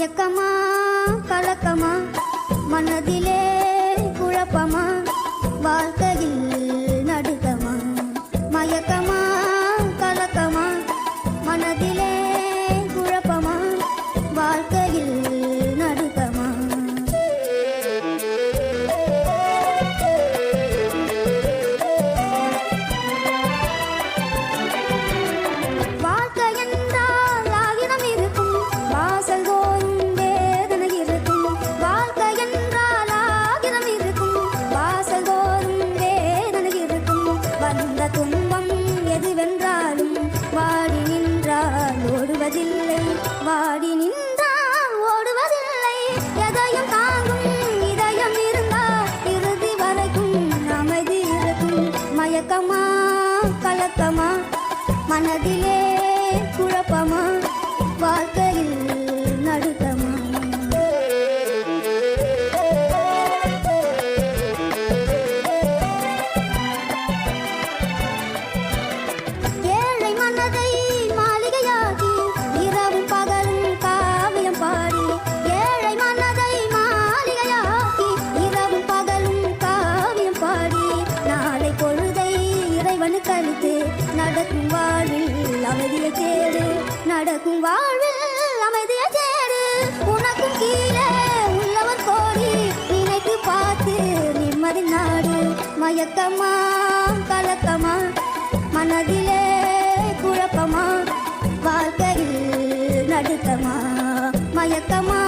மயக்கமா கலக்கமா மனதிலே குழப்பமா வாழ்க்கையில் நடுக்கமா மயக்கமா கலக்கமா மனதிலே குழப்பமா வாழ்க்கையில் நடுக்கமா வாழ்க்கை என்றால் ஆயிரம் இருக்கும் வாசல் தோறும் வேதனை இருக்கும் வாழ்க்கை என்றால் ஆயிரம் இருக்கும் வாசல் தோறும் வேதனை இருக்கும் வந்த துன்பம் எதுவென்றாலும் வாடி நின்றால் ஓடுவதில்லை வாடி நின்றால் ஓடுவதில்லை எதையும் தாங்கும் இதயம் இருந்தால் இறுதி வரைக்கும் அமைதி இருக்கும் மயக்கமா கலக்கமா மனதிலே குழப்பமா வாழ்க்கையில் நடுக்கமா ஏழை மனதை மாளிகையாக்கி இரவும் பகலும் காவியம் பாடி ஏழை மனதை மாளிகையாக்கி இரவும் பகலும் காவியம் பாடி நாளை பொழுதை இறைவனுக்கு அளித்து நடக்கும் வாழ்வில் அமைதியை தேடு நடக்கும் வாழ்வில் அமைதியை தேடு உனக்கும் கீழே உள்ளவர் கோடி நினைத்து பார்த்து நிம்மதி நாடு மயக்கமா கலக்கமா மனதிலே குழப்பமா வாழ்க்கையில் நடுக்கமா மயக்கமா